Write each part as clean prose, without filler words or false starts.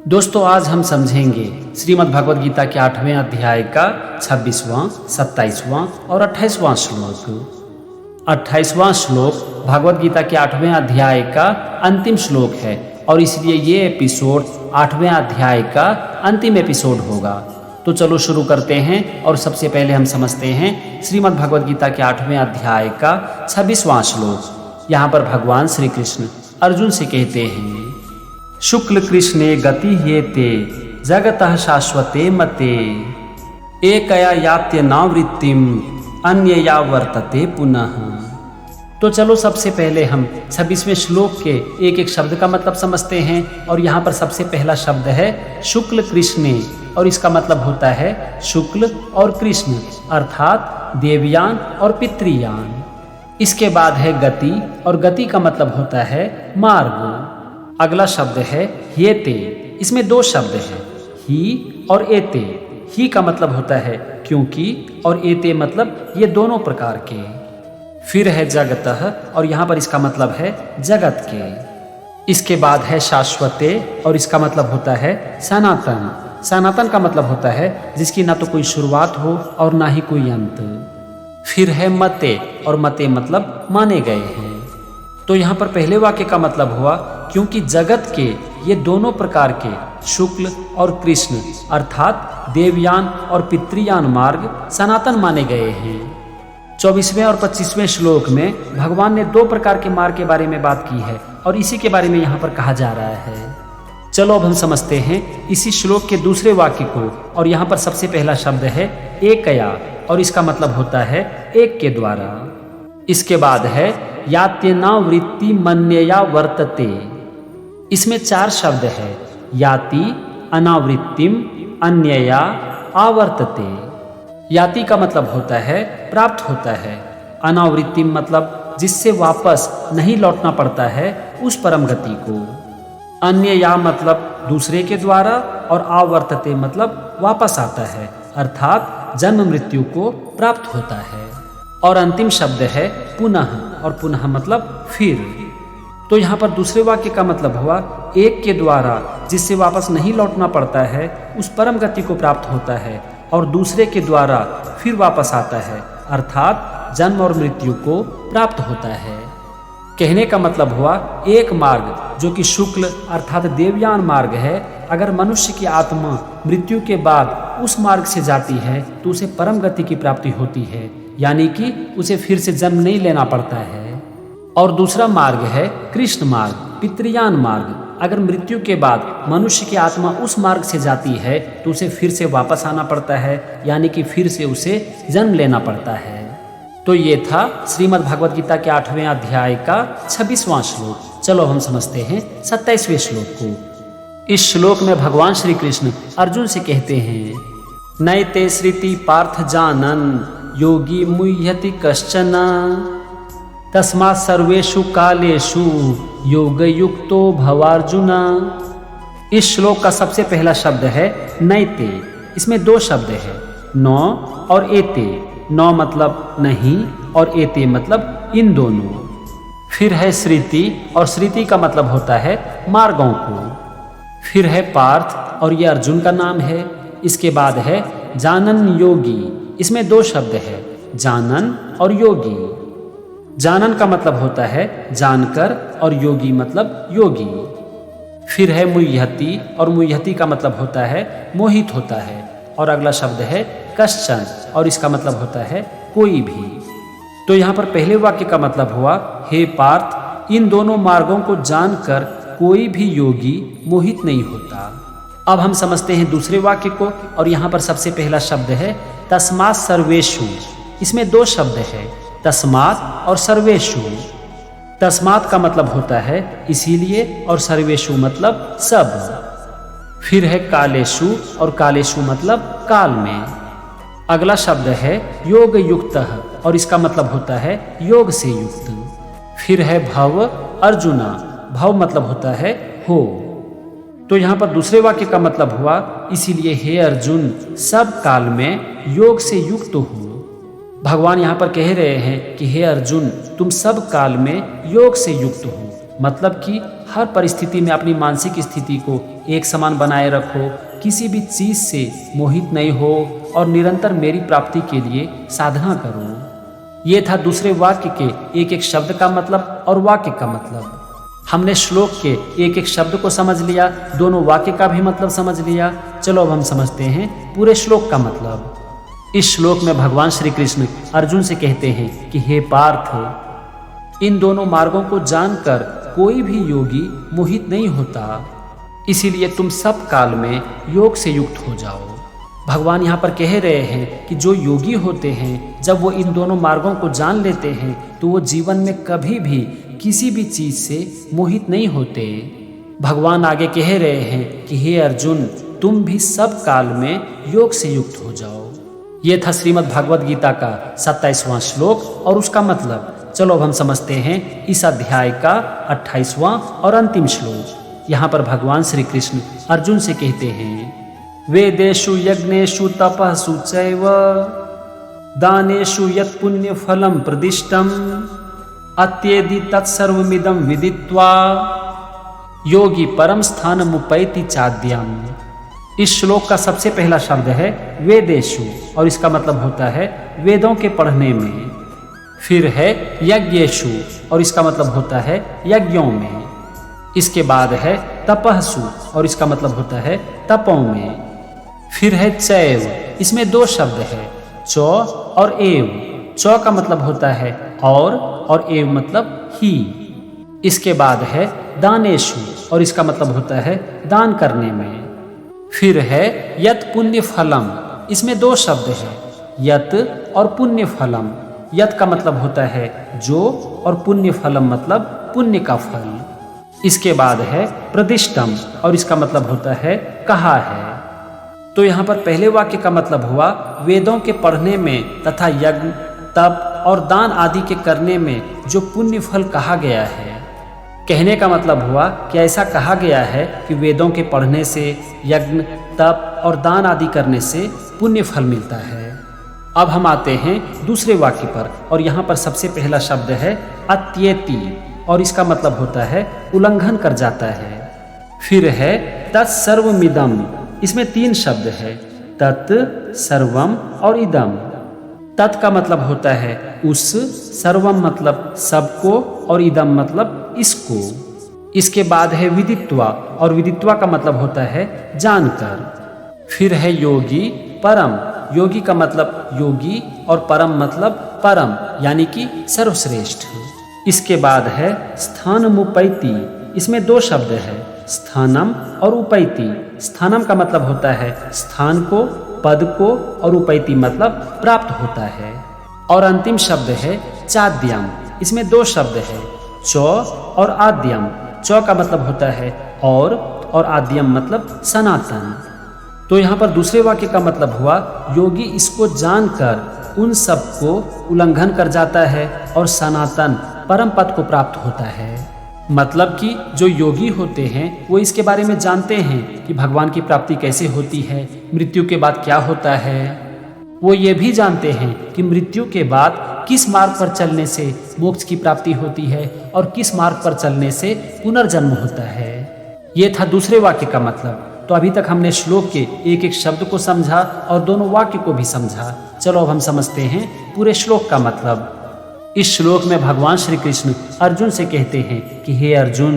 दोस्तों आज हम समझेंगे श्रीमद् भगवद गीता के 8वें अध्याय का 26वां, 27वां और 28वां श्लोक। 28वां श्लोक भगवद गीता के 8वें अध्याय का अंतिम श्लोक है और इसलिए ये एपिसोड 8वें अध्याय का अंतिम एपिसोड होगा। तो चलो शुरू करते हैं और सबसे पहले हम समझते हैं श्रीमद् भगवद गीता के 8वें अध्याय का 26वां श्लोक। यहाँ पर भगवान श्री कृष्ण अर्जुन से कहते हैं, शुक्ल कृष्णे गति ये ते जगतः शाश्वते मते एकया यात्य नावृत्तिम अन्यया वर्तते पुनः। तो चलो सबसे पहले हम 26वें श्लोक के एक एक शब्द का मतलब समझते हैं और यहाँ पर सबसे पहला शब्द है शुक्ल कृष्णे और इसका मतलब होता है शुक्ल और कृष्ण अर्थात देवयान और पितृयान। इसके बाद है गति और गति का मतलब होता है मार्ग। अगला शब्द है हेते, इसमें दो शब्द हैं ही और एते। ही का मतलब होता है क्योंकि और एते मतलब ये दोनों प्रकार के। फिर है जगतः और यहाँ पर इसका मतलब है जगत के। इसके बाद है शाश्वते और इसका मतलब होता है सनातन। सनातन का मतलब होता है जिसकी ना तो कोई शुरुआत हो और ना ही कोई अंत। फिर है मते और मते मतलब माने गए हैं। तो यहाँ पर पहले वाक्य का मतलब हुआ क्योंकि जगत के ये दोनों प्रकार के शुक्ल और कृष्ण अर्थात देवयान और पितृयान मार्ग सनातन माने गए हैं। 24वें और 25वें श्लोक में भगवान ने दो प्रकार के मार्ग के बारे में बात की है और इसी के बारे में यहाँ पर कहा जा रहा है। चलो अब हम समझते हैं इसी श्लोक के दूसरे वाक्य को और यहाँ पर सबसे पहला शब्द है एकया और इसका मतलब होता है एक के द्वारा। इसके बाद है यात्यनावृत्ति मन्यया वर्तते। इसमें चार शब्द है याति, अनावृत्तिम, अन्यया, आवर्तते। याति का मतलब होता है प्राप्त होता है। अनावृत्तिम मतलब जिससे वापस नहीं लौटना पड़ता है उस परम गति को। अन्यया मतलब दूसरे के द्वारा और आवर्तते मतलब वापस आता है अर्थात जन्म मृत्यु को प्राप्त होता है। और अंतिम शब्द है पुनः और पुनः मतलब फिर। तो यहाँ पर दूसरे वाक्य का मतलब हुआ एक के द्वारा जिससे वापस नहीं लौटना पड़ता है उस परम गति को प्राप्त होता है और दूसरे के द्वारा फिर वापस आता है अर्थात जन्म और मृत्यु को प्राप्त होता है। कहने का मतलब हुआ एक मार्ग जो कि शुक्ल अर्थात देवयान मार्ग है, अगर मनुष्य की आत्मा मृत्यु के बाद उस मार्ग से जाती है तो उसे परम गति की प्राप्ति होती है, यानी कि उसे फिर से जन्म नहीं लेना पड़ता है। और दूसरा मार्ग है कृष्ण मार्ग, पितृयान मार्ग। अगर मृत्यु के बाद मनुष्य की आत्मा उस मार्ग से जाती है तो उसे फिर से वापस आना पड़ता है, यानी कि फिर से उसे जन्म लेना पड़ता है। तो ये था श्रीमद् भगवद गीता के 8वें अध्याय का 26वां श्लोक। चलो हम समझते हैं 27वें श्लोक को। इस श्लोक में भगवान श्री कृष्ण अर्जुन से कहते हैं, नैते श्रुति पार्थ जानन योगी मुह्यति कश्चन तस्मात् सर्वेषु कालेषु योग युक्तो भवार्जुन। इस श्लोक का सबसे पहला शब्द है नैते। इसमें दो शब्द है नौ और एते। नौ मतलब नहीं और एते मतलब इन दोनों। फिर है श्रुति और श्रुति का मतलब होता है मार्गों को। फिर है पार्थ और ये अर्जुन का नाम है। इसके बाद है जानन योगी। इसमें दो शब्द है जानन और योगी। जानन का मतलब होता है जानकर और योगी मतलब योगी। फिर है मुह्यति और मुह्यति का मतलब होता है मोहित होता है। और अगला शब्द है कश्चन और इसका मतलब होता है कोई भी। तो यहाँ पर पहले वाक्य का मतलब हुआ हे पार्थ, इन दोनों मार्गों को जानकर कोई भी योगी मोहित नहीं होता। अब हम समझते हैं दूसरे वाक्य को और यहाँ पर सबसे पहला शब्द है तस्मात् सर्वेषु। इसमें दो शब्द है तस्मात् और सर्वेषु। तस्मात् का मतलब होता है इसीलिए और सर्वेषु मतलब सब। फिर है कालेषु और कालेषु मतलब काल में। अगला शब्द है योग युक्तः और इसका मतलब होता है योग से युक्त। फिर है भव अर्जुना। भव मतलब होता है हो। तो यहाँ पर दूसरे वाक्य का मतलब हुआ इसीलिए हे अर्जुन सब काल में योग से युक्त हो। भगवान यहाँ पर कह रहे हैं कि हे अर्जुन तुम सब काल में योग से युक्त हो, मतलब कि हर परिस्थिति में अपनी मानसिक स्थिति को एक समान बनाए रखो, किसी भी चीज़ से मोहित नहीं हो और निरंतर मेरी प्राप्ति के लिए साधना करो। ये था दूसरे वाक्य के एक एक शब्द का मतलब और वाक्य का मतलब। हमने श्लोक के एक एक शब्द को समझ लिया, दोनों वाक्य का भी मतलब समझ लिया। चलो अब हम समझते हैं पूरे श्लोक का मतलब। इस श्लोक में भगवान श्री कृष्ण अर्जुन से कहते हैं कि हे पार्थ, इन दोनों मार्गों को जानकर कोई भी योगी मोहित नहीं होता, इसीलिए तुम सब काल में योग से युक्त हो जाओ। भगवान यहाँ पर कह रहे हैं कि जो योगी होते हैं, जब वो इन दोनों मार्गों को जान लेते हैं तो वो जीवन में कभी भी किसी भी चीज से मोहित नहीं होते। भगवान आगे कह रहे हैं कि हे अर्जुन, तुम भी सब काल में योग से युक्त हो जाओ। ये था श्रीमद् भागवत गीता का 27वां श्लोक और उसका मतलब। चलो अब हम समझते हैं इस अध्याय का 28वां और अंतिम श्लोक। यहाँ पर भगवान श्री कृष्ण अर्जुन से कहते हैं, वेदेषु यज्ञेषु तपःसु चैव दानेषु यत् पुण्य फलम प्रदिष्टम अत्येदि तत्सर्वमिदं विदित्वा योगी परम स्थानमुपैति चाद्यम। इस श्लोक का सबसे पहला शब्द है वेदेषु और इसका मतलब होता है वेदों के पढ़ने में। फिर है यज्ञेषु और इसका मतलब होता है यज्ञों में। इसके बाद है तपःसु और इसका मतलब होता है तपों में। फिर है चैव, इसमें दो शब्द है, चौ और एव। चौ का मतलब होता है और एव मतलब ही। इसके बाद है दानेषु और इसका मतलब होता है दान करने में। फिर है यत पुण्य फलम, इसमें दो शब्द है, यत और पुण्य फलम। यत का मतलब होता है जो और पुण्य फलम मतलब पुण्य का फल। इसके बाद है प्रदिष्टम और इसका मतलब होता है कहा है। तो यहाँ पर पहले वाक्य का मतलब हुआ वेदों के पढ़ने में तथा यज्ञ, तप और दान आदि के करने में जो पुण्य फल कहा गया है। कहने का मतलब हुआ कि ऐसा कहा गया है कि वेदों के पढ़ने से, यज्ञ, तप और दान आदि करने से पुण्य फल मिलता है। अब हम आते हैं दूसरे वाक्य पर और यहाँ पर सबसे पहला शब्द है अत्येति और इसका मतलब होता है उल्लंघन कर जाता है। फिर है तत्सर्वमिदम, इसमें तीन शब्द है, तत्, सर्वम और इदम। तत् का मतलब होता है उस, सर्वम मतलब सबको और इदम मतलब इसको। इसके बाद है विदित्वा और विदित्वा का मतलब होता है जानकर। फिर है योगी, परम। योगी का मतलब योगी और परम मतलब परम यानी कि सर्वश्रेष्ठ। इसके बाद है स्थानमुपैति, इसमें दो शब्द है, स्थानम और उपैति। स्थानम का मतलब होता है स्थान को, पद को और उपैति मतलब प्राप्त होता है। और अंतिम शब्द है चाद्यम, इसमें दो शब्द है, चौ और आद्यम। चौ का मतलब होता है और आद्यम मतलब सनातन। तो यहाँ पर दूसरे वाक्य का मतलब हुआ योगी इसको जानकर उन सब को उल्लंघन कर जाता है और सनातन परम पद को प्राप्त होता है। मतलब कि जो योगी होते हैं वो इसके बारे में जानते हैं कि भगवान की प्राप्ति कैसे होती है, मृत्यु के बाद क्या होता है। वो ये भी जानते हैं कि मृत्यु के बाद किस मार्ग पर चलने से मोक्ष की प्राप्ति होती है और किस मार्ग पर चलने से पुनर्जन्म होता है। ये था दूसरे वाक्य का मतलब। तो अभी तक हमने श्लोक के एक एक शब्द को समझा और दोनों वाक्य को भी समझा। चलो अब हम समझते हैं पूरे श्लोक का मतलब। इस श्लोक में भगवान श्री कृष्ण अर्जुन से कहते हैं कि हे अर्जुन,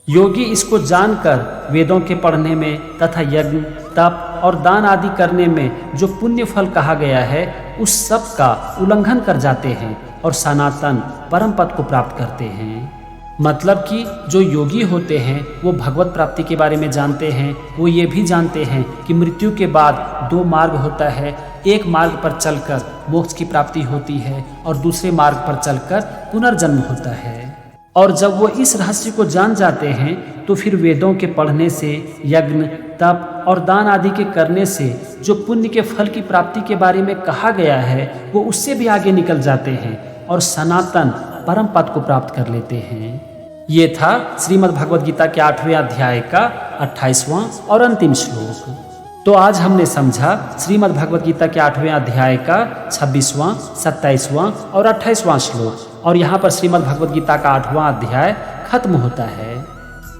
योगी इसको जानकर वेदों के पढ़ने में तथा यज्ञ, तप और दान आदि करने में जो पुण्य फल कहा गया है उस सब का उल्लंघन कर जाते हैं और सनातन परम पद को प्राप्त करते हैं। मतलब कि जो योगी होते हैं वो भगवत प्राप्ति के बारे में जानते हैं। वो ये भी जानते हैं कि मृत्यु के बाद दो मार्ग होता है, एक मार्ग पर चलकर मोक्ष की प्राप्ति होती है और दूसरे मार्ग पर चलकर पुनर्जन्म होता है। और जब वो इस रहस्य को जान जाते हैं तो फिर वेदों के पढ़ने से, यज्ञ, तप और दान आदि के करने से जो पुण्य के फल की प्राप्ति के बारे में कहा गया है वो उससे भी आगे निकल जाते हैं और सनातन परम पद को प्राप्त कर लेते हैं। ये था श्रीमद् भगवद गीता के 8वें अध्याय का 28वां और अंतिम श्लोक। तो आज हमने समझा श्रीमद् भगवद गीता के 8वें अध्याय का 26वां, 27वां और 28वां श्लोक। और यहाँ पर श्रीमद् भगवद गीता का 8वां अध्याय खत्म होता है।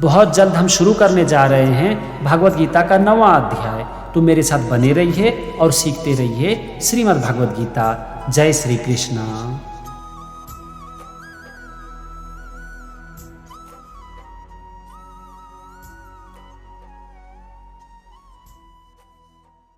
बहुत जल्द हम शुरू करने जा रहे हैं भागवत गीता का 9वां अध्याय। तो मेरे साथ बने रहिए और सीखते रहिए श्रीमद् भागवत गीता। जय श्री कृष्ण।